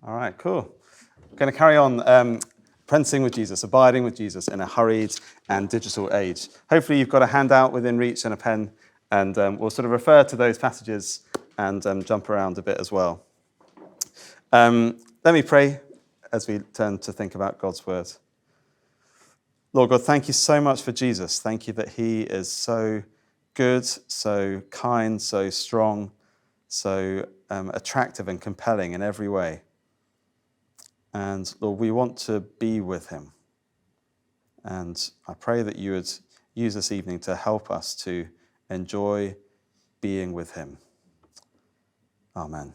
All right, cool. I'm going to carry on apprenticing with Jesus, abiding with Jesus in a hurried and digital age. Hopefully you've got a handout within reach and a pen, and we'll sort of refer to those passages and jump around a bit as well. Let me pray as we turn to think about God's word. Lord God, thank you so much for Jesus. Thank you that he is so good, so kind, so strong, so attractive and compelling in every way. And Lord, we want to be with him. And I pray that you would use this evening to help us to enjoy being with him. Amen.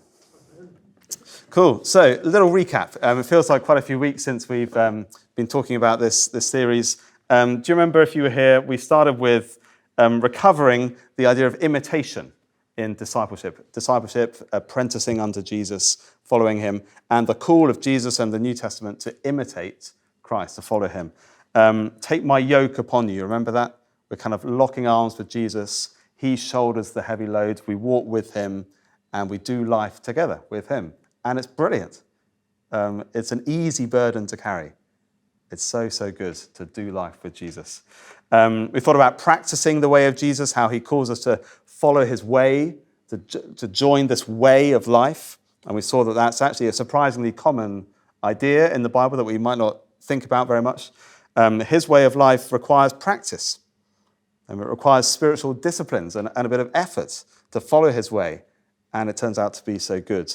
Cool. So, a little recap. It feels like quite a few weeks since we've been talking about this series. Do you remember, if you were here, we started with recovering the idea of imitation in discipleship. Discipleship, apprenticing under Jesus, following him, and the call of Jesus and the New Testament to imitate Christ, to follow him. Take my yoke upon you. Remember that? We're kind of locking arms with Jesus. He shoulders the heavy load. We walk with him, and we do life together with him. And it's brilliant. It's an easy burden to carry. It's so, so good to do life with Jesus. We thought about practicing the way of Jesus, how he calls us to follow his way, to join this way of life. And we saw that that's actually a surprisingly common idea in the Bible that we might not think about very much. His way of life requires practice. And it requires spiritual disciplines and a bit of effort to follow his way. And it turns out to be so good.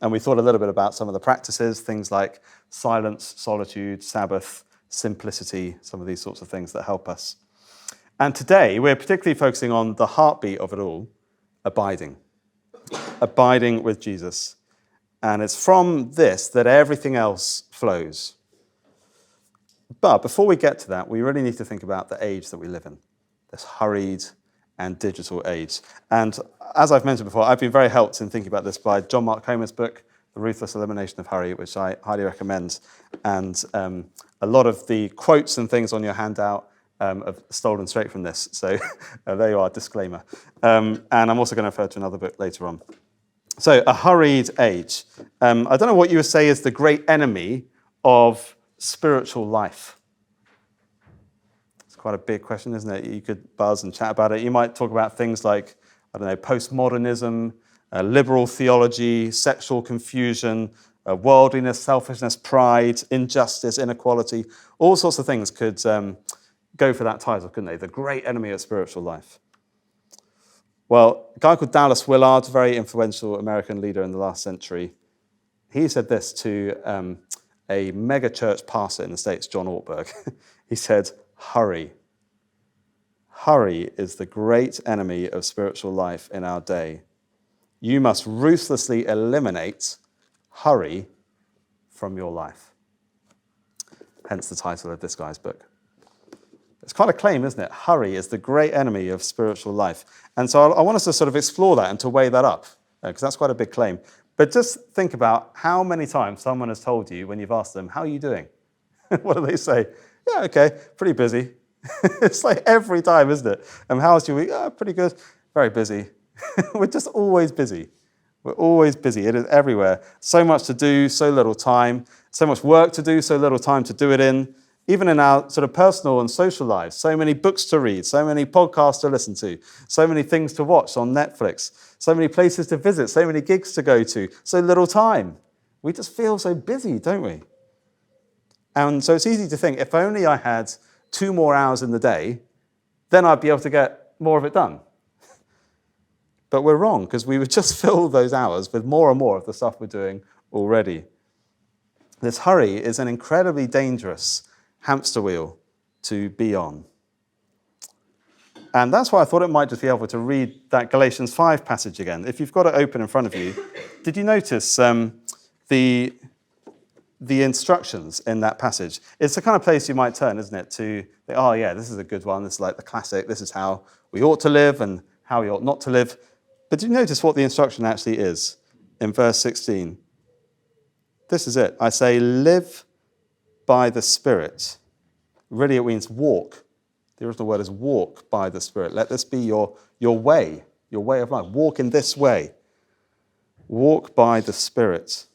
And we thought a little bit about some of the practices, things like silence, solitude, Sabbath, simplicity, some of these sorts of things that help us. And today, we're particularly focusing on the heartbeat of it all, abiding. Abiding with Jesus. And it's from this that everything else flows. But before we get to that, we really need to think about the age that we live in, this hurried and digital age. And as I've mentioned before, I've been very helped in thinking about this by John Mark Comer's book, The Ruthless Elimination of Hurry, which I highly recommend. And a lot of the quotes and things on your handout are stolen straight from this. So there you are, disclaimer. And I'm also going to refer to another book later on. So a hurried age. I don't know what you would say is the great enemy of spiritual life. It's quite a big question, isn't it? You could buzz and chat about it. You might talk about things like, I don't know, postmodernism, liberal theology, sexual confusion, worldliness, selfishness, pride, injustice, inequality. All sorts of things could go for that title, couldn't they? The great enemy of spiritual life. Well, a guy called Dallas Willard, very influential American leader in the last century, he said this to a mega church pastor in the States, John Ortberg. He said, hurry. Hurry is the great enemy of spiritual life in our day. You must ruthlessly eliminate hurry from your life. Hence the title of this guy's book. It's quite a claim, isn't it? Hurry is the great enemy of spiritual life. And so I want us to sort of explore that and to weigh that up, because that's quite a big claim. But just think about how many times someone has told you when you've asked them, how are you doing? What do they say? Yeah, okay, pretty busy. It's like every time, isn't it? How was your week? Oh, pretty good. Very busy. We're just always busy. We're always busy. It is everywhere. So much to do, so little time. So much work to do, so little time to do it in. Even in our sort of personal and social lives, so many books to read, so many podcasts to listen to, so many things to watch on Netflix, so many places to visit, so many gigs to go to, so little time. We just feel so busy, don't we? And so it's easy to think, if only I had 2 more hours in the day, then I'd be able to get more of it done. But we're wrong, because we would just fill those hours with more and more of the stuff we're doing already. This hurry is an incredibly dangerous hamster wheel to be on. And that's why I thought it might just be helpful to read that Galatians 5 passage again. If you've got it open in front of you, did you notice the instructions in that passage? It's the kind of place you might turn, isn't it, to think, oh yeah, this is a good one. This is like the classic. This is how we ought to live and how we ought not to live. But did you notice what the instruction actually is in verse 16? This is it. I say, live by the Spirit. Really, it means walk. The original word is walk by the Spirit. Let this be your way of life. Walk in this way. Walk by the Spirit.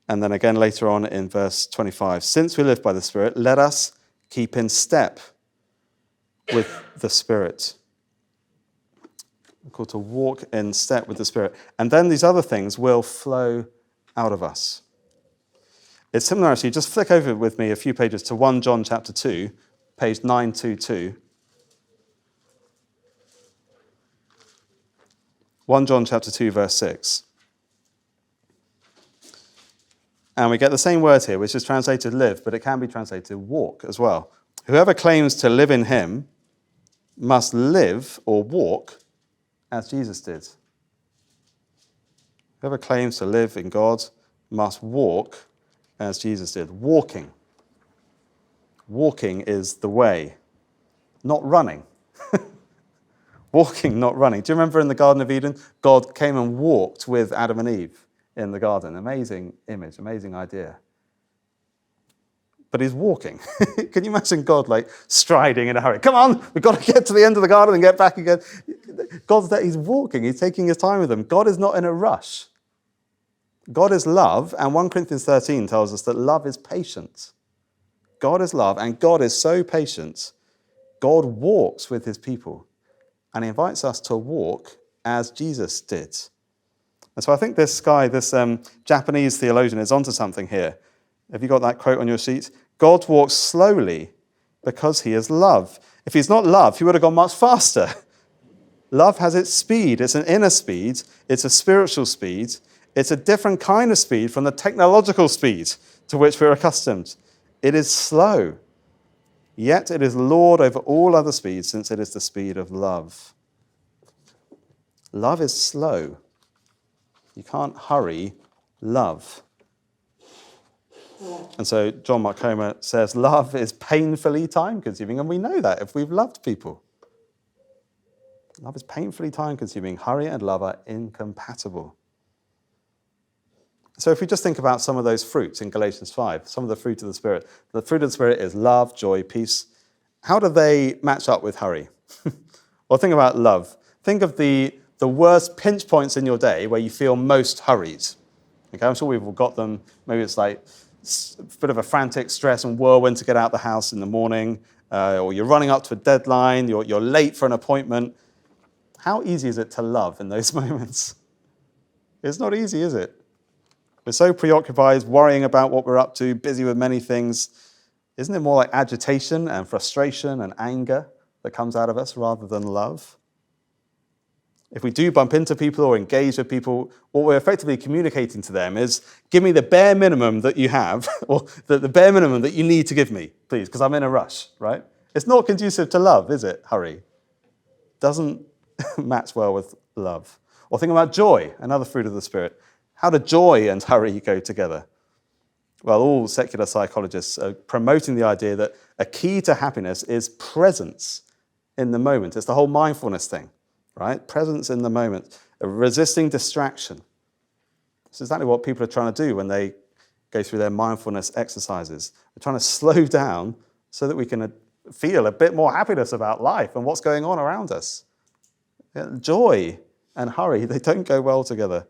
And then again later on in verse 25, since we live by the Spirit, let us keep in step with the Spirit. We're called to walk in step with the Spirit. And then these other things will flow out of us. It's similar, actually. Just flick over with me a few pages to 1 John chapter 2, page 922. 1 John chapter 2, verse 6. And we get the same word here, which is translated live, but it can be translated walk as well. Whoever claims to live in him must live or walk as Jesus did. Whoever claims to live in God must walk as Jesus did. Walking. Walking is the way, not running. Walking, not running. Do you remember in the Garden of Eden, God came and walked with Adam and Eve in the garden? Amazing image, amazing idea. But he's walking. Can you imagine God like striding in a hurry? Come on, we've got to get to the end of the garden and get back again. God's there, he's walking, he's taking his time with them. God is not in a rush. God is love, and 1 Corinthians 13 tells us that love is patient. God is love, and God is so patient. God walks with his people, and he invites us to walk as Jesus did. And so I think this guy, this Japanese theologian, is onto something here. Have you got that quote on your sheet? God walks slowly because he is love. If he's not love, he would have gone much faster. Love has its speed. It's an inner speed. It's a spiritual speed. It's a different kind of speed from the technological speed to which we're accustomed. It is slow, yet it is Lord over all other speeds, since it is the speed of love. Love is slow. You can't hurry love. And so John Mark Comer says, love is painfully time-consuming, and we know that if we've loved people. Love is painfully time-consuming. Hurry and love are incompatible. So if we just think about some of those fruits in Galatians 5, some of the fruit of the Spirit. The fruit of the Spirit is love, joy, peace. How do they match up with hurry? Well, think about love. Think of the worst pinch points in your day where you feel most hurried. Okay, I'm sure we've all got them. Maybe it's like a bit of a frantic stress and whirlwind to get out the house in the morning, or you're running up to a deadline, you're late for an appointment. How easy is it to love in those moments? It's not easy, is it? We're so preoccupied, worrying about what we're up to, busy with many things. Isn't it more like agitation and frustration and anger that comes out of us rather than love? If we do bump into people or engage with people, what we're effectively communicating to them is, give me the bare minimum that you have, or the bare minimum that you need to give me, please, because I'm in a rush, right? It's not conducive to love, is it? Hurry. Doesn't match well with love. Or think about joy, another fruit of the Spirit. How do joy and hurry go together? Well, all secular psychologists are promoting the idea that a key to happiness is presence in the moment. It's the whole mindfulness thing. Right? Presence in the moment, resisting distraction. It's exactly what people are trying to do when they go through their mindfulness exercises. They're trying to slow down so that we can feel a bit more happiness about life and what's going on around us. Joy and hurry, they don't go well together.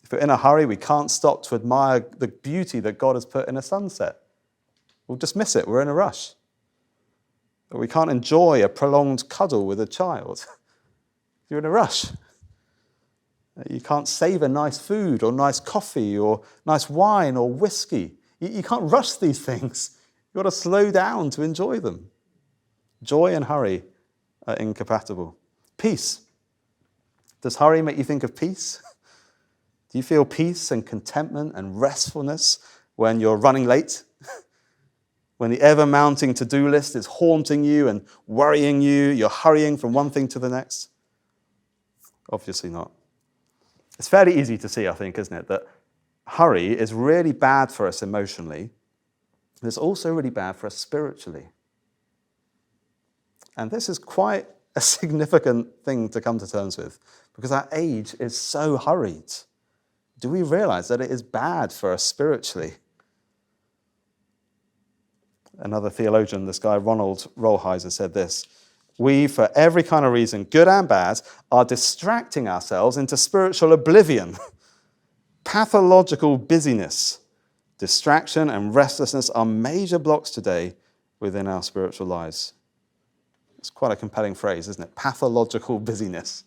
If we're in a hurry, we can't stop to admire the beauty that God has put in a sunset. We'll just miss it. We're in a rush. We can't enjoy a prolonged cuddle with a child. You're in a rush. You can't savor nice food or nice coffee or nice wine or whiskey. You can't rush these things. You've got to slow down to enjoy them. Joy and hurry are incompatible. Peace. Does hurry make you think of peace? Do you feel peace and contentment and restfulness when you're running late? When the ever-mounting to-do list is haunting you and worrying you, you're hurrying from one thing to the next? Obviously not. It's fairly easy to see, I think, isn't it, that hurry is really bad for us emotionally. It's also really bad for us spiritually. And this is quite a significant thing to come to terms with, because our age is so hurried. Do we realize that it is bad for us spiritually? Another theologian, this guy Ronald Rolheiser, said this: we, for every kind of reason, good and bad, are distracting ourselves into spiritual oblivion, pathological busyness. Distraction and restlessness are major blocks today within our spiritual lives. It's quite a compelling phrase, isn't it? Pathological busyness.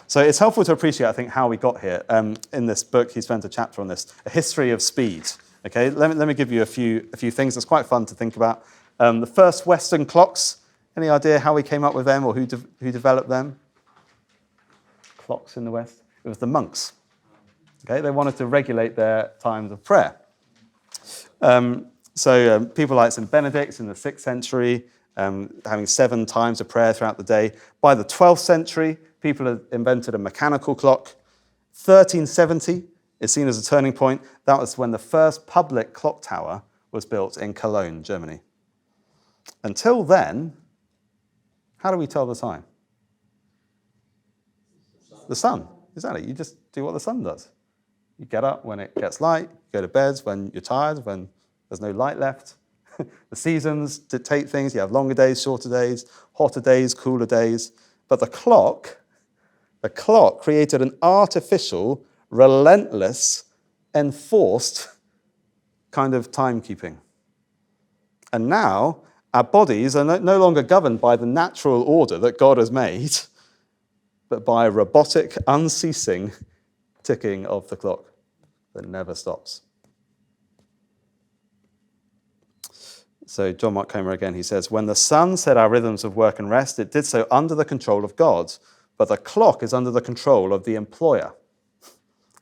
So it's helpful to appreciate, I think, how we got here. In this book, he spent a chapter on this, a history of speed. Okay, let me give you a few things that's quite fun to think about. The first Western clocks. Any idea how we came up with them or who developed them? Clocks in the West. It was the monks. Okay, they wanted to regulate their times of prayer. So people like St. Benedict in the 6th century, having 7 times of prayer throughout the day. By the 12th century, people had invented a mechanical clock. 1370 is seen as a turning point. That was when the first public clock tower was built in Cologne, Germany. Until then, how do we tell the time? The sun, exactly. You just do what the sun does. You get up when it gets light, you go to bed when you're tired, when there's no light left. The seasons dictate things. You have longer days, shorter days, hotter days, cooler days. But the clock created an artificial, relentless, enforced kind of timekeeping. And now our bodies are no longer governed by the natural order that God has made, but by a robotic, unceasing ticking of the clock that never stops. So John Mark Comer again, he says, when the sun set our rhythms of work and rest, it did so under the control of God, but the clock is under the control of the employer,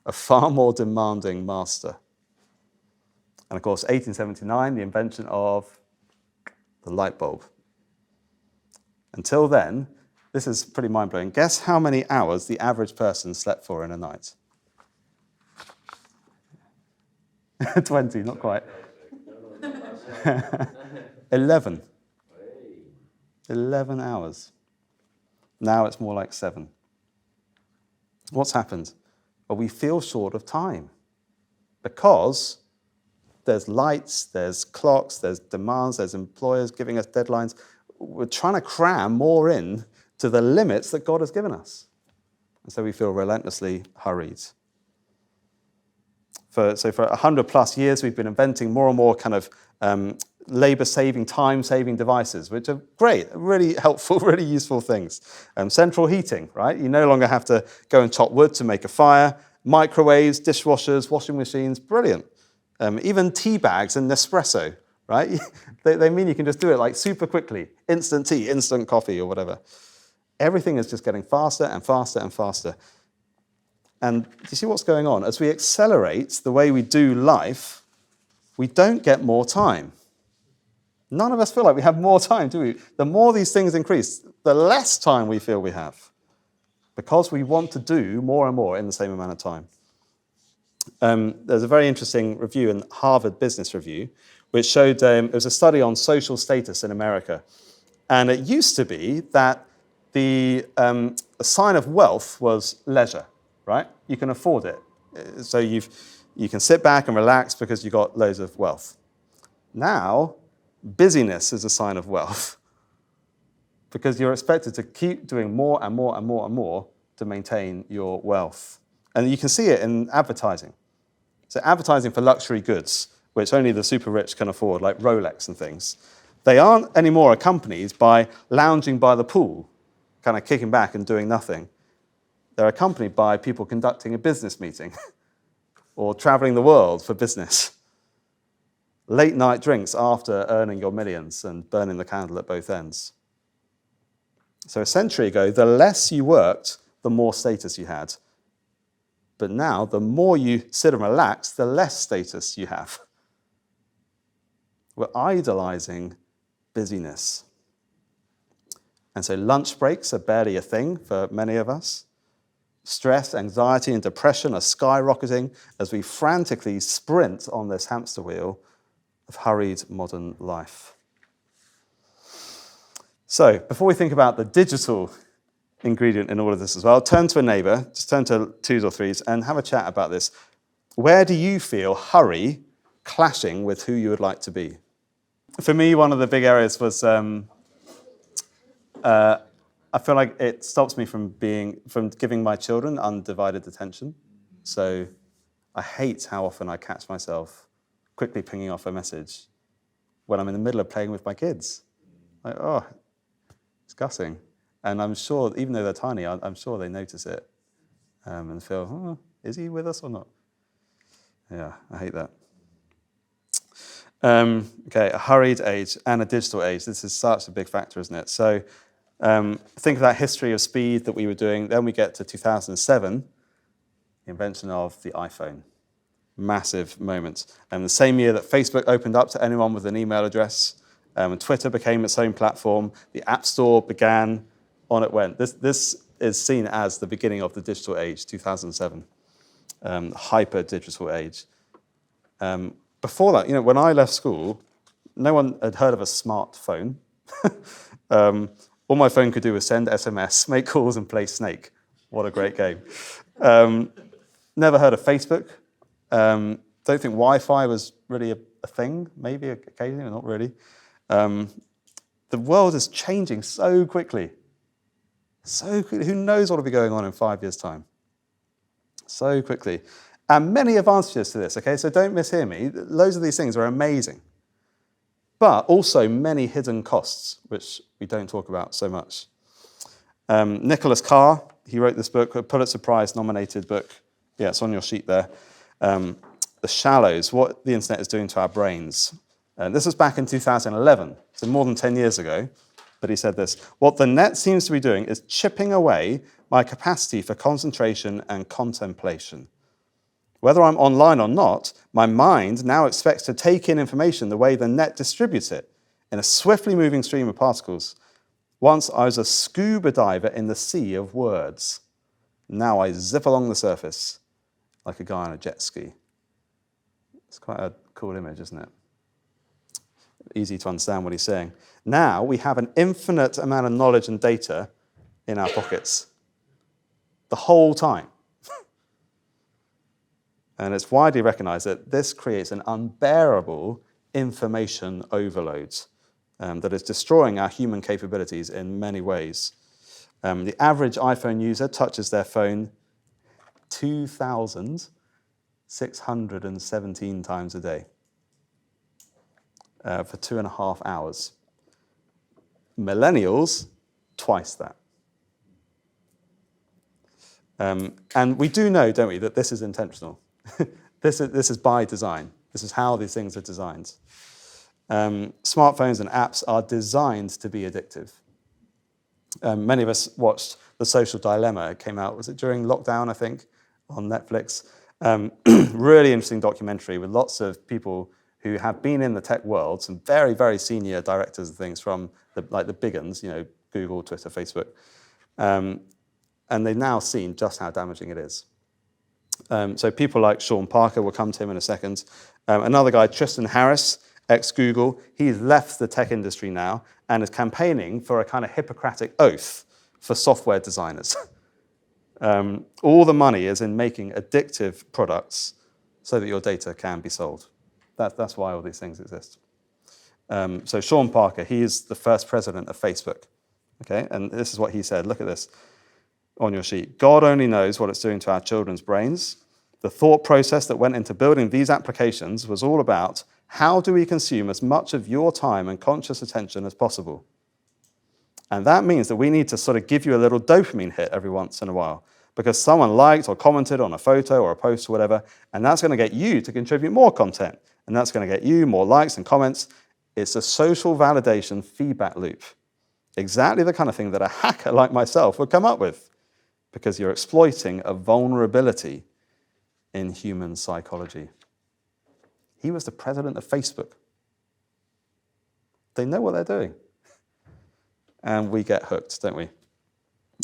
a far more demanding master. And of course, 1879, the invention of the light bulb. Until then, this is pretty mind-blowing. Guess how many hours the average person slept for in a night? 20, not quite. 11. 11 hours. Now it's more like 7. What's happened? Well, we feel short of time because there's lights, there's clocks, there's demands, there's employers giving us deadlines. We're trying to cram more in to the limits that God has given us. And so we feel relentlessly hurried. For 100 plus years, we've been inventing more and more kind of labor-saving, time-saving devices, which are great, really helpful, really useful things. Central heating, right? You no longer have to go and chop wood to make a fire. Microwaves, dishwashers, washing machines, brilliant. Even tea bags and Nespresso, right? they mean you can just do it like super quickly. Instant tea, instant coffee or whatever. Everything is just getting faster and faster and faster. And do you see what's going on? As we accelerate the way we do life, we don't get more time. None of us feel like we have more time, do we? The more these things increase, the less time we feel we have, because we want to do more and more in the same amount of time. There's a very interesting review in Harvard Business Review, which showed it was a study on social status in America. And it used to be that the sign of wealth was leisure, right? You can afford it. So you can sit back and relax because you've got loads of wealth. Now, busyness is a sign of wealth because you're expected to keep doing more and more and more and more to maintain your wealth. And you can see it in advertising. So advertising for luxury goods, which only the super rich can afford, like Rolex and things, they aren't anymore accompanied by lounging by the pool, kind of kicking back and doing nothing. They're accompanied by people conducting a business meeting or traveling the world for business. Late night drinks after earning your millions and burning the candle at both ends. So a century ago, the less you worked, the more status you had. But now, the more you sit and relax, the less status you have. We're idolizing busyness. And so lunch breaks are barely a thing for many of us. Stress, anxiety, and depression are skyrocketing as we frantically sprint on this hamster wheel of hurried modern life. So, before we think about the digital ingredient in all of this as well, turn to a neighbour, just turn to 2s or 3s, and have a chat about this. Where do you feel hurry clashing with who you would like to be? For me, one of the big areas was I feel like it stops me from giving my children undivided attention. So I hate how often I catch myself quickly pinging off a message when I'm in the middle of playing with my kids. Like, oh, it's gutting. And I'm sure, even though they're tiny, I'm sure they notice it and feel, oh, is he with us or not? Yeah, I hate that. Okay, a hurried age and a digital age. This is such a big factor, isn't it? So think of that history of speed that we were doing. Then we get to 2007, the invention of the iPhone. Massive moment. And the same year that Facebook opened up to anyone with an email address, and Twitter became its own platform, the App Store began, on it went. This is seen as the beginning of the digital age, 2007, hyper-digital age. Before that, when I left school, no one had heard of a smartphone. All my phone could do was send SMS, make calls, and play Snake. What a great game. Never heard of Facebook. Don't think Wi-Fi was really a thing, maybe occasionally, but not really. The world is changing so quickly. So quickly. Who knows what will be going on in 5 years' time? So quickly. And many advantages to this, okay? So don't mishear me. Loads of these things are amazing. But also many hidden costs, which we don't talk about so much. Nicholas Carr, he wrote this book, a Pulitzer Prize-nominated book. Yeah, it's on your sheet there. The Shallows, What the Internet is Doing to Our Brains. This was back in 2011, so more than 10 years ago. But he said this: what the net seems to be doing is chipping away my capacity for concentration and contemplation. Whether I'm online or not, my mind now expects to take in information the way the net distributes it, in a swiftly moving stream of particles. Once I was a scuba diver in the sea of words. Now I zip along the surface like a guy on a jet ski. It's quite a cool image, isn't it? Easy to understand what he's saying. Now we have an infinite amount of knowledge and data in our pockets. The whole time. And it's widely recognized that this creates an unbearable information overload that is destroying our human capabilities in many ways. The average iPhone user touches their phone 2,617 times a day for 2.5 hours. Millennials, twice that. And we do know, don't we, that this is intentional. This is by design. This is how these things are designed. Smartphones and apps are designed to be addictive. Many of us watched The Social Dilemma. It came out, was it during lockdown, I think, on Netflix? Really interesting documentary with lots of people who have been in the tech world, some very, very senior directors and things from the big uns, Google, Twitter, Facebook. And they've now seen just how damaging it is. So people like Sean Parker, we'll come to him in a second. Another guy, Tristan Harris, ex-Google, he's left the tech industry now and is campaigning for a kind of Hippocratic oath for software designers. All the money is in making addictive products so that your data can be sold. That's why all these things exist. So Sean Parker, he is the first president of Facebook. Okay, and this is what he said. Look at this on your sheet. God only knows what it's doing to our children's brains. The thought process that went into building these applications was all about how do we consume as much of your time and conscious attention as possible? And that means that we need to sort of give you a little dopamine hit every once in a while because someone liked or commented on a photo or a post or whatever, and that's going to get you to contribute more content, and that's going to get you more likes and comments. It's a social validation feedback loop. Exactly the kind of thing that a hacker like myself would come up with because you're exploiting a vulnerability in human psychology. He was the president of Facebook. They know what they're doing. And we get hooked, don't we?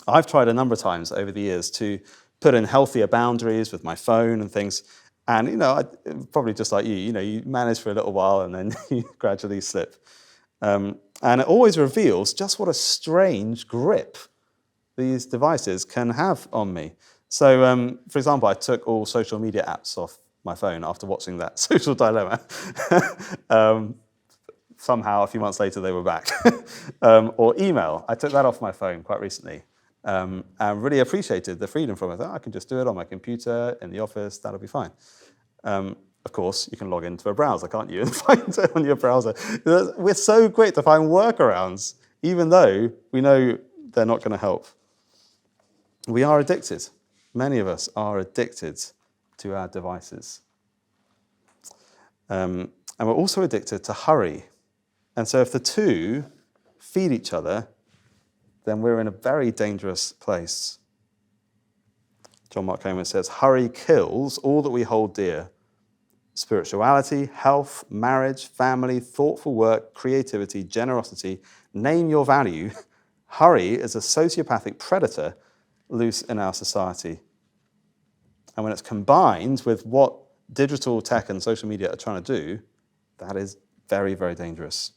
I've tried a number of times over the years to put in healthier boundaries with my phone and things. And, probably just like you manage for a little while and then you gradually slip. And it always reveals just what a strange grip these devices can have on me. So, for example, I took all social media apps off my phone after watching that Social Dilemma. Somehow, a few months later, they were back. Or email. I took that off my phone quite recently. and really appreciated the freedom from it. I can just do it on my computer, in the office, that'll be fine. Of course, you can log into a browser, can't you, and find it on your browser. We're so quick to find workarounds, even though we know they're not going to help. We are addicted. Many of us are addicted to our devices. And we're also addicted to hurry. And so if the two feed each other, then we're in a very dangerous place. John Mark Comer says, hurry kills all that we hold dear. Spirituality, health, marriage, family, thoughtful work, creativity, generosity, name your value. Hurry is a sociopathic predator loose in our society. And when it's combined with what digital tech and social media are trying to do, that is very, very dangerous.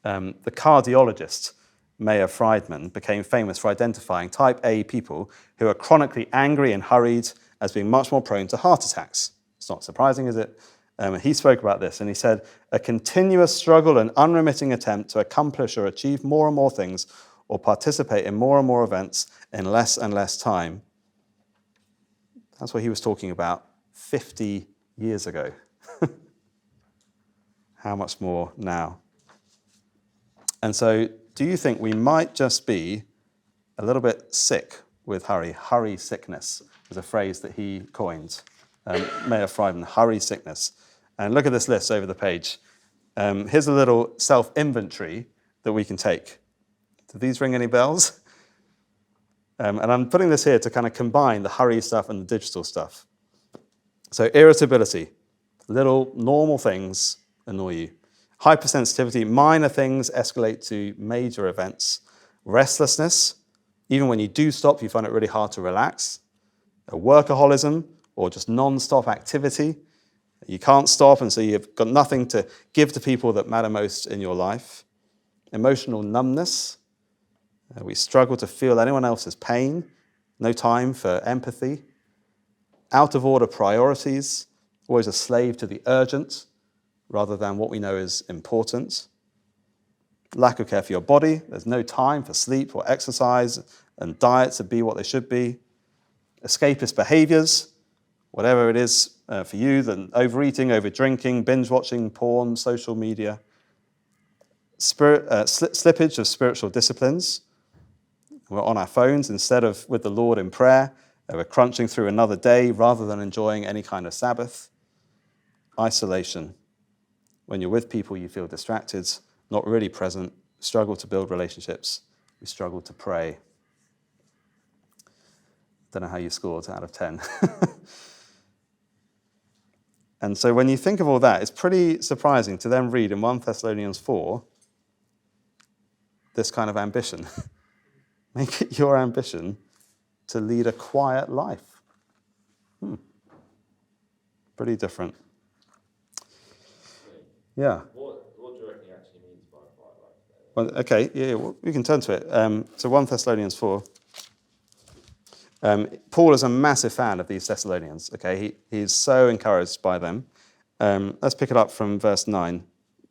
The cardiologist, Mayor Friedman, became famous for identifying type A people who are chronically angry and hurried as being much more prone to heart attacks. It's not surprising, is it? He spoke about this, and he said, a continuous struggle and unremitting attempt to accomplish or achieve more and more things or participate in more and more events in less and less time. That's what he was talking about 50 years ago. How much more now? And so, do you think we might just be a little bit sick with hurry? Hurry sickness was a phrase that he coined. Mayor Friedman, hurry sickness. And look at this list over the page. Here's a little self-inventory that we can take. Do these ring any bells? And I'm putting this here to kind of combine the hurry stuff and the digital stuff. So irritability, little normal things annoy you. Hypersensitivity, minor things escalate to major events. Restlessness, even when you do stop, you find it really hard to relax. Workaholism, or just non-stop activity. You can't stop, and so you've got nothing to give to people that matter most in your life. Emotional numbness. We struggle to feel anyone else's pain. No time for empathy. Out of order priorities. Always a slave to the urgent rather than what we know is important. Lack of care for your body. There's no time for sleep or exercise and diet to be what they should be. Escapist behaviors. Whatever it is for you, then overeating, overdrinking, binge-watching, porn, social media. Slippage of spiritual disciplines. We're on our phones instead of with the Lord in prayer. We're crunching through another day rather than enjoying any kind of Sabbath. Isolation. When you're with people, you feel distracted, not really present, struggle to build relationships. We struggle to pray. Don't know how you scored out of 10. And so when you think of all that, it's pretty surprising to then read in 1 Thessalonians 4 this kind of ambition. Make it your ambition to lead a quiet life. Pretty different. Yeah. What do you reckon he actually means by quiet life? Well, okay, yeah, well, we can turn to it. So 1 Thessalonians 4. Paul is a massive fan of these Thessalonians. Okay, he's so encouraged by them. Let's pick it up from verse 9,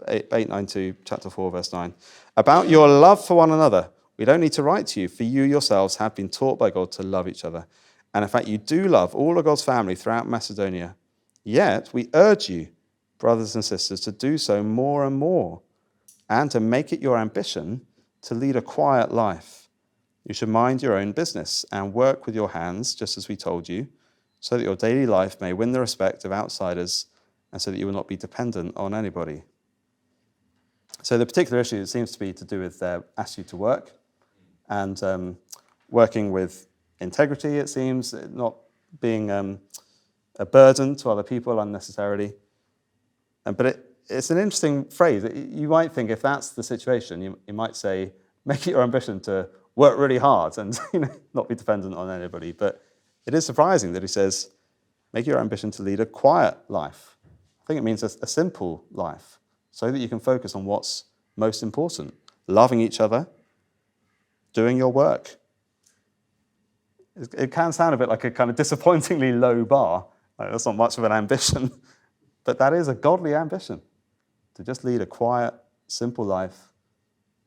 892, chapter 4, verse 9. About your love for one another, we don't need to write to you, for you yourselves have been taught by God to love each other. And in fact, you do love all of God's family throughout Macedonia. Yet we urge you, brothers and sisters, to do so more and more, and to make it your ambition to lead a quiet life. You should mind your own business and work with your hands, just as we told you, so that your daily life may win the respect of outsiders and so that you will not be dependent on anybody. So the particular issue seems to be to do with their attitude to work and working with integrity, it seems, not being a burden to other people unnecessarily. But it's an interesting phrase. You might think if that's the situation, you might say, make it your ambition to work really hard and not be dependent on anybody. But it is surprising that he says, make your ambition to lead a quiet life. I think it means a simple life so that you can focus on what's most important. Loving each other, doing your work. It can sound a bit like a kind of disappointingly low bar. Like, that's not much of an ambition. But that is a godly ambition, to just lead a quiet, simple life,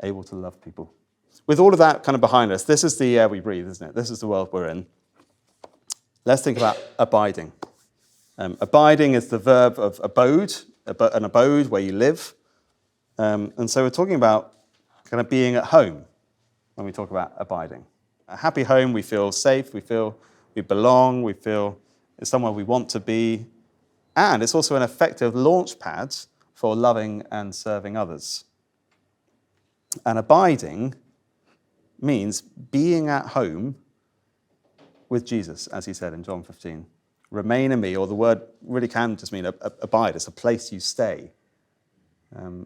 able to love people. with all of that kind of behind us, this is the air we breathe, isn't it? This is the world we're in. Let's think about abiding. Abiding is the verb of abode, an abode where you live. And so we're talking about kind of being at home when we talk about abiding. A happy home, we feel safe, we feel we belong, we feel it's somewhere we want to be. And it's also an effective launch pad for loving and serving others. And abiding means being at home with Jesus, as he said in John 15. Remain in me, or the word really can just mean abide. It's a place you stay.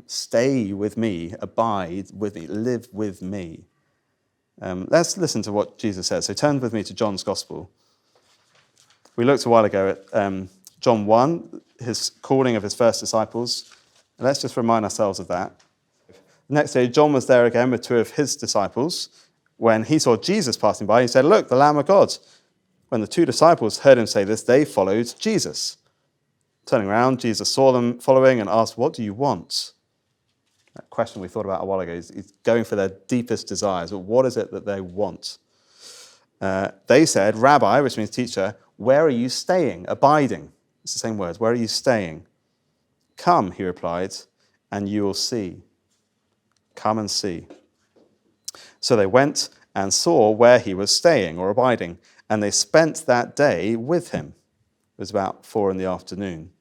Stay with me, abide with me, live with me. Let's listen to what Jesus says. So turn with me to John's Gospel. We looked a while ago at John 1, his calling of his first disciples. Let's just remind ourselves of that. The next day, John was there again with two of his disciples. When he saw Jesus passing by, he said, "Look, the Lamb of God." When the two disciples heard him say this, they followed Jesus. Turning around, Jesus saw them following and asked, "What do you want?" That question we thought about a while ago. He's going for their deepest desires. But what is it that they want? They said, "Rabbi," which means teacher, "where are you staying?" Abiding. It's the same words. "Where are you staying?" "Come," he replied, "and you will see." Come and see. So they went and saw where he was staying or abiding, and they spent that day with him. It was about 4 PM.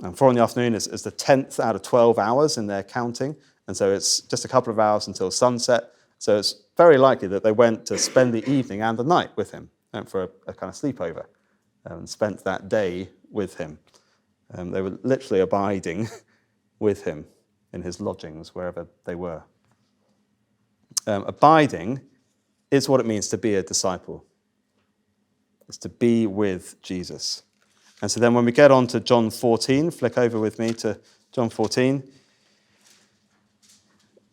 And 4 PM is the 10th out of 12 hours in their counting, and so it's just a couple of hours until sunset. So it's very likely that they went to spend the evening and the night with him, went for a kind of sleepover, and spent that day with him. They were literally abiding with him in his lodgings, wherever they were. Abiding is what it means to be a disciple. It's to be with Jesus. And so then when we get on to John 14, flick over with me to John 14. You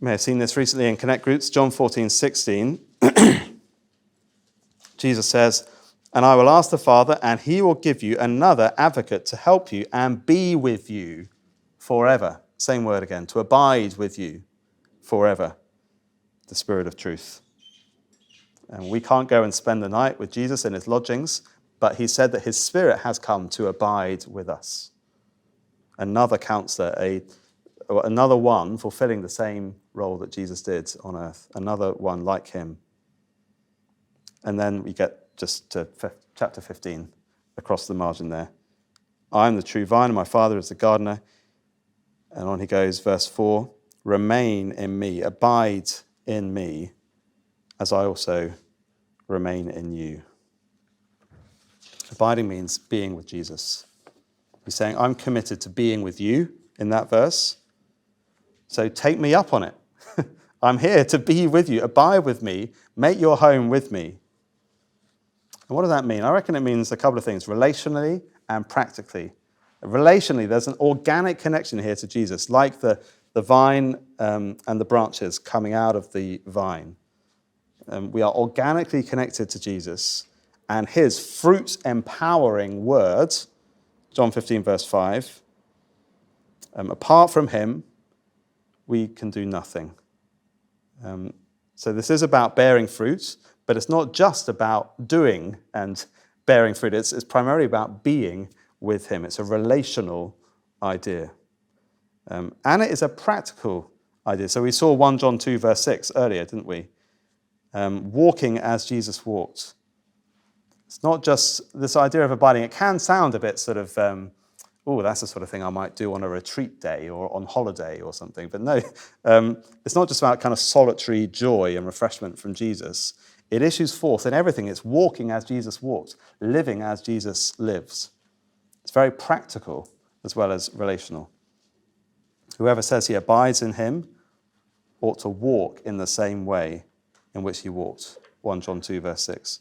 may have seen this recently in Connect groups. John 14:16. Jesus says, "And I will ask the Father, and he will give you another advocate to help you and be with you forever." Same word again, to abide with you forever. The Spirit of truth. And we can't go and spend the night with Jesus in his lodgings, but he said that his Spirit has come to abide with us. Another counselor, another one fulfilling the same role that Jesus did on earth, another one like him. And then we get just to chapter 15, across the margin there. "I am the true vine, and my Father is the gardener." And on he goes, verse 4, "Remain in me, abide in me, as I also remain in you." Abiding means being with Jesus. He's saying, I'm committed to being with you in that verse, so take me up on it. I'm here to be with you, abide with me, make your home with me. And what does that mean? I reckon it means a couple of things, relationally and practically. Relationally, there's an organic connection here to Jesus, like the vine and the branches coming out of the vine. We are organically connected to Jesus and his fruit-empowering word, John 15, verse 5. Apart from him, we can do nothing. So this is about bearing fruit, but it's not just about doing and bearing fruit. It's primarily about being with him. It's a relational idea. And it is a practical idea. So we saw 1 John 2, verse 6 earlier, didn't we? Walking as Jesus walked. It's not just this idea of abiding. It can sound a bit sort of, that's the sort of thing I might do on a retreat day or on holiday or something. But no, it's not just about kind of solitary joy and refreshment from Jesus. It issues forth in everything. It's walking as Jesus walked, living as Jesus lives. It's very practical as well as relational. Whoever says he abides in him ought to walk in the same way in which he walked. 1 John 2, verse 6.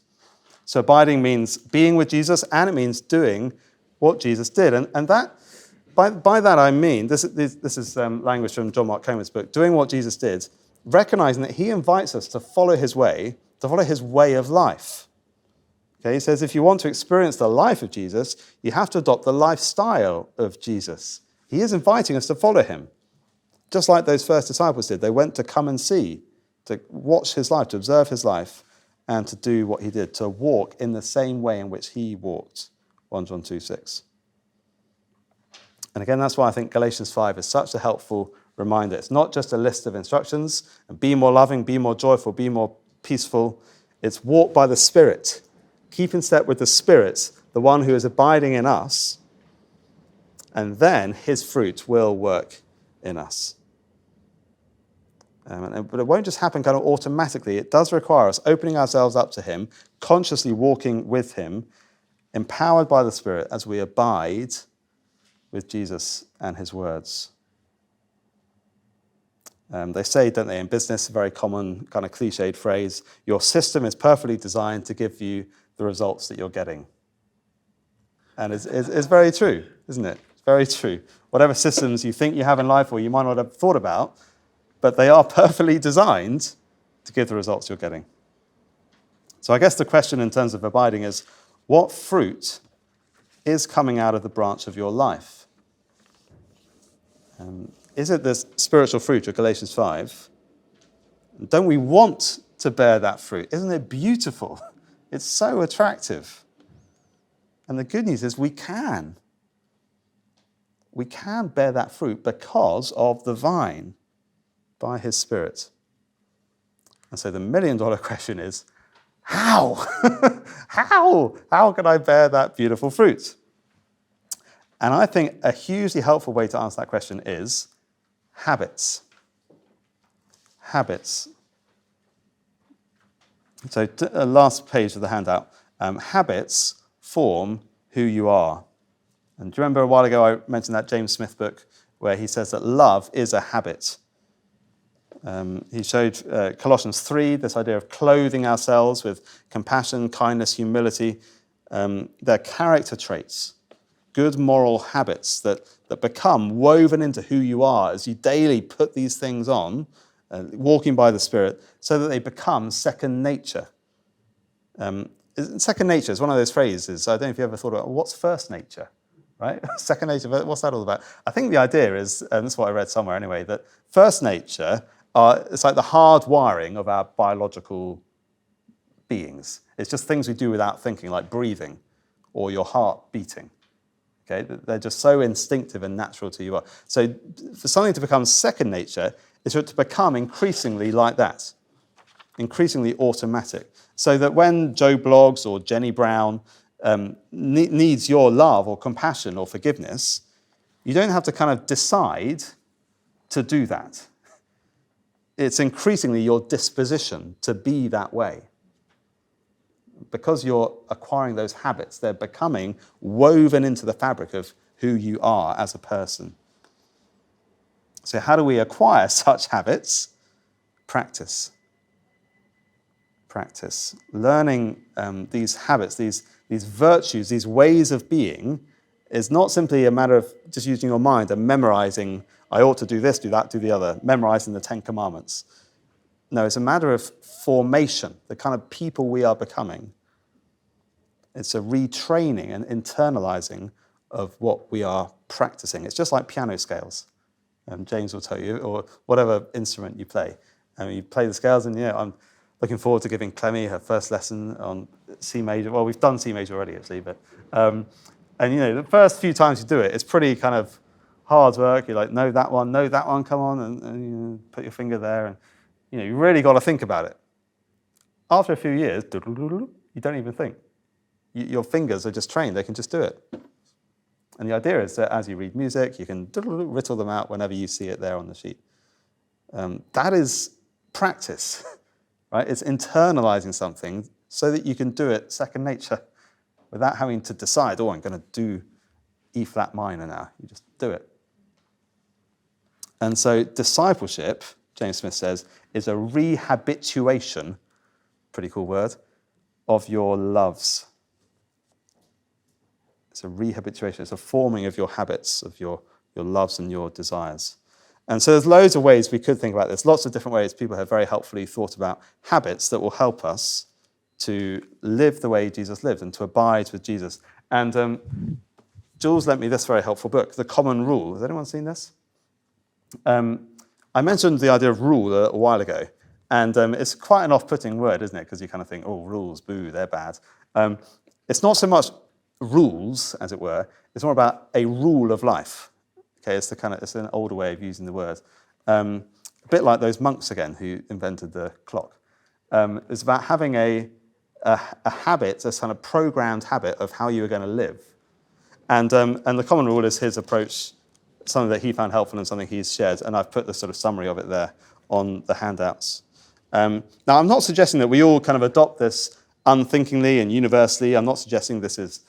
So abiding means being with Jesus, and it means doing what Jesus did. And that, by that I mean, this is language from John Mark Comer's book, doing what Jesus did, recognizing that he invites us to follow his way of life. Okay, he says if you want to experience the life of Jesus, you have to adopt the lifestyle of Jesus. He is inviting us to follow him, just like those first disciples did. They went to come and see, to watch his life, to observe his life, and to do what he did, to walk in the same way in which he walked. 1 John 2:6. And again, that's why I think Galatians 5 is such a helpful reminder. It's not just a list of instructions, be more loving, be more joyful, be more peaceful. It's walk by the Spirit. Keep in step with the Spirit, the one who is abiding in us, and then his fruit will work in us. But it won't just happen kind of automatically. It does require us opening ourselves up to him, consciously walking with him, empowered by the Spirit as we abide with Jesus and his words. They say, don't they, in business, a very common kind of cliched phrase, your system is perfectly designed to give you the results that you're getting. And it's very true, isn't it? It's very true. Whatever systems you think you have in life or you might not have thought about, but they are perfectly designed to give the results you're getting. So I guess the question in terms of abiding is, what fruit is coming out of the branch of your life? Is it the spiritual fruit of Galatians 5? Don't we want to bear that fruit? Isn't it beautiful? It's so attractive. And the good news is we can. We can bear that fruit because of the vine, by his Spirit. And so the million-dollar question is, how? How can I bear that beautiful fruit? And I think a hugely helpful way to answer that question is habits. Habits. So last page of the handout, habits form who you are. And do you remember a while ago I mentioned that James Smith book where he says that love is a habit? He showed Colossians 3, this idea of clothing ourselves with compassion, kindness, humility. They're character traits, good moral habits that become woven into who you are as you daily put these things on, walking by the Spirit, so that they become second nature. Second nature is one of those phrases, I don't know if you ever thought about, what's first nature? Right? Second nature, what's that all about? I think the idea is, and this is what I read somewhere anyway, that first nature, it's like the hard wiring of our biological beings. It's just things we do without thinking, like breathing or your heart beating. Okay? They're just so instinctive and natural to you. So for something to become second nature, is for it to become increasingly like that, increasingly automatic. So that when Joe Bloggs or Jenny Brown needs your love or compassion or forgiveness, you don't have to kind of decide to do that. It's increasingly your disposition to be that way. Because you're acquiring those habits, they're becoming woven into the fabric of who you are as a person. So how do we acquire such habits? Practice. Practice. Learning these habits, these virtues, these ways of being, is not simply a matter of just using your mind and memorizing, I ought to do this, do that, do the other, memorizing the 10 Commandments. No, it's a matter of formation, the kind of people we are becoming. It's a retraining and internalizing of what we are practicing. It's just like piano scales. James will tell you, or whatever instrument you play. You play the scales, and I'm looking forward to giving Clemmy her first lesson on C major. Well, we've done C major already, actually, but the first few times you do it, it's pretty kind of hard work. You're like, no, that one, come on, and put your finger there, and you really got to think about it. After a few years, you don't even think. Your fingers are just trained; they can just do it. And the idea is that as you read music, you can whittle them out whenever you see it there on the sheet. That is practice, right? It's internalizing something so that you can do it second nature without having to decide, I'm going to do E flat minor now. You just do it. And so discipleship, James Smith says, is a rehabituation, pretty cool word, of your loves. It's a rehabituation. It's a forming of your habits, of your loves and your desires. And so there's loads of ways we could think about this. Lots of different ways people have very helpfully thought about habits that will help us to live the way Jesus lived and to abide with Jesus. And Jules lent me this very helpful book, The Common Rule. Has anyone seen this? I mentioned the idea of rule a while ago. And it's quite an off-putting word, isn't it? Because you kind of think, oh, rules, boo, they're bad. It's not so much rules, as it were. It's more about a rule of life. Okay, it's an older way of using the word. A bit like those monks again who invented the clock. It's about having a habit, a kind of programmed habit of how you are going to live. And the common rule is his approach, something that he found helpful and something he's shared. And I've put the sort of summary of it there on the handouts. Now, I'm not suggesting that we all kind of adopt this unthinkingly and universally. I'm not suggesting this is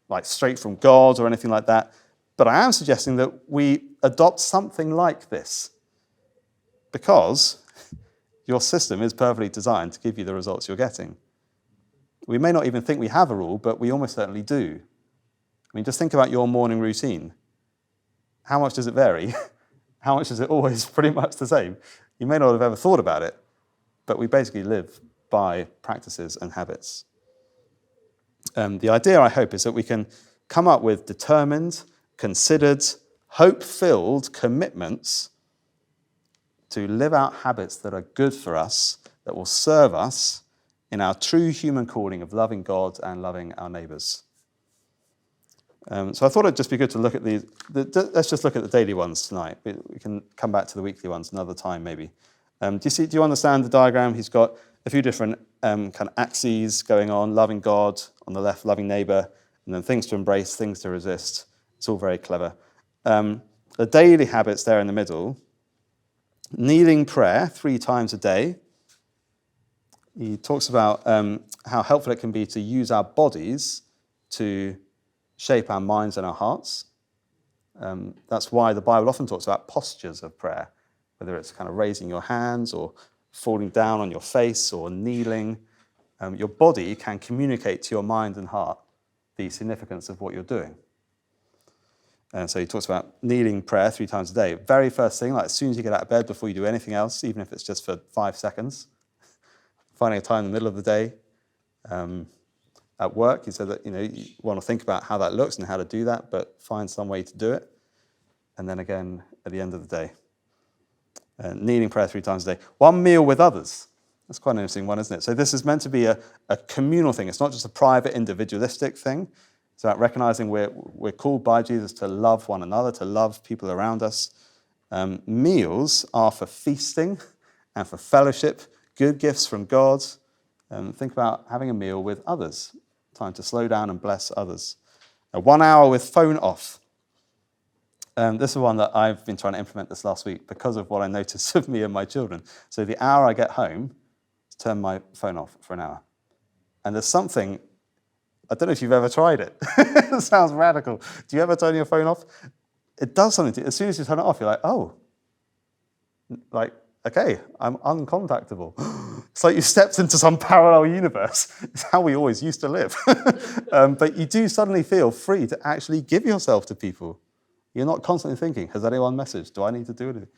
like straight from God or anything like that. But I am suggesting that we adopt something like this because your system is perfectly designed to give you the results you're getting. We may not even think we have a rule, but we almost certainly do. I mean, just think about your morning routine. How much does it vary? How much is it always pretty much the same? You may not have ever thought about it, but we basically live by practices and habits. The idea, I hope, is that we can come up with determined, considered, hope-filled commitments to live out habits that are good for us, that will serve us in our true human calling of loving God and loving our neighbours. So I thought it'd just be good to look at let's just look at the daily ones tonight. We can come back to the weekly ones another time, maybe. Do you understand the diagram? He's got a few different kind of axes going on, loving God on the left, loving neighbour, and then things to embrace, things to resist. It's all very clever. The daily habits there in the middle, kneeling prayer 3 times a day. He talks about how helpful it can be to use our bodies to shape our minds and our hearts. That's why the Bible often talks about postures of prayer, whether it's kind of raising your hands or falling down on your face or kneeling. Your body can communicate to your mind and heart the significance of what you're doing. And so he talks about kneeling prayer 3 times a day. Very first thing, like as soon as you get out of bed, before you do anything else, even if it's just for 5 seconds, finding a time in the middle of the day. At work, he said that you want to think about how that looks and how to do that, but find some way to do it. And then again, at the end of the day, kneeling prayer 3 times a day. 1 meal with others. That's quite an interesting one, isn't it? So this is meant to be a communal thing. It's not just a private, individualistic thing. It's about recognizing we're called by Jesus to love one another, to love people around us. Meals are for feasting and for fellowship, good gifts from God. Think about having a meal with others, time to slow down and bless others. 1 hour with phone off. This is one that I've been trying to implement this last week because of what I noticed of me and my children. So the hour I get home, turn my phone off for an hour. And there's something, I don't know if you've ever tried it. It sounds radical. Do you ever turn your phone off? It does something to you. As soon as you turn it off, you're like, oh, like, okay, I'm uncontactable. It's like you stepped into some parallel universe. It's how we always used to live. But you do suddenly feel free to actually give yourself to people. You're not constantly thinking, has anyone messaged? Do I need to do anything?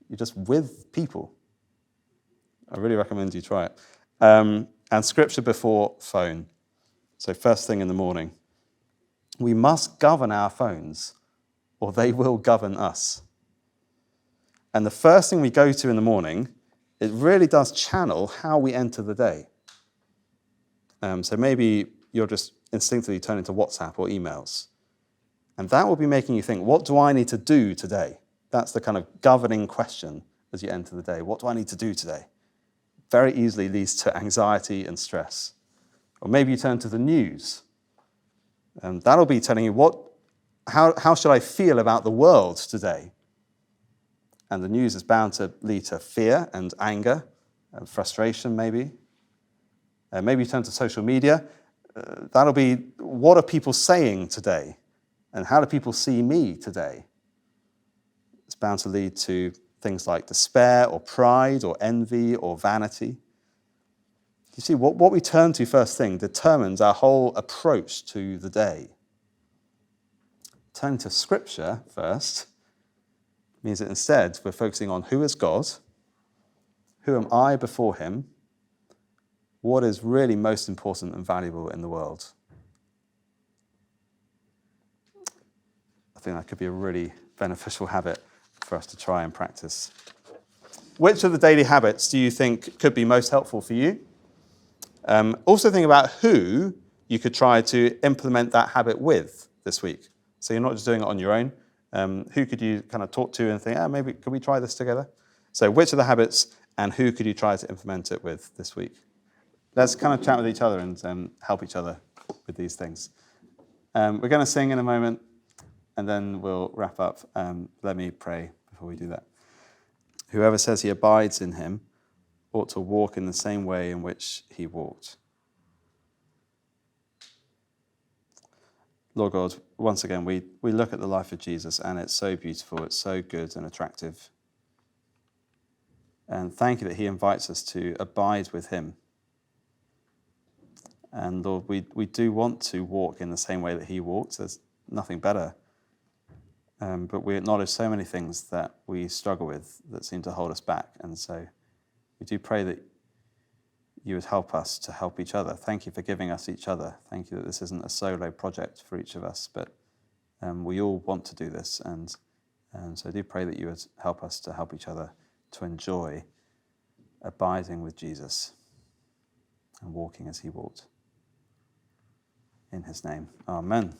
You're just with people. I really recommend you try it. And scripture before phone. So first thing in the morning. We must govern our phones or they will govern us. And the first thing we go to in the morning, it really does channel how we enter the day. So maybe you're just instinctively turning to WhatsApp or emails. And that will be making you think, what do I need to do today? That's the kind of governing question as you enter the day. What do I need to do today? Very easily leads to anxiety and stress. Or maybe you turn to the news. And that'll be telling you how should I feel about the world today? And the news is bound to lead to fear and anger and frustration, maybe. Maybe you turn to social media. That'll be, what are people saying today? And how do people see me today? It's bound to lead to things like despair or pride or envy or vanity. You see, what we turn to first thing determines our whole approach to the day. Turning to Scripture first means that instead we're focusing on who is God, who am I before him, what is really most important and valuable in the world. I think that could be a really beneficial habit for us to try and practice. which of the daily habits do you think could be most helpful for you? Also think about who you could try to implement that habit with this week. So you're not just doing it on your own. Who could you kind of talk to and think, maybe could we try this together? So which of the habits and who could you try to implement it with this week? Let's kind of chat with each other and help each other with these things. We're going to sing in a moment and then we'll wrap up. Let me pray before we do that. Whoever says he abides in him ought to walk in the same way in which he walked. Lord God, once again, we look at the life of Jesus and it's so beautiful, it's so good and attractive. And thank you that he invites us to abide with him. And Lord, we do want to walk in the same way that he walked. There's nothing better. But we acknowledge so many things that we struggle with that seem to hold us back. And so we do pray that you would help us to help each other. Thank you for giving us each other. Thank you that this isn't a solo project for each of us, but we all want to do this. And so I do pray that you would help us to help each other to enjoy abiding with Jesus and walking as he walked. In his name, amen.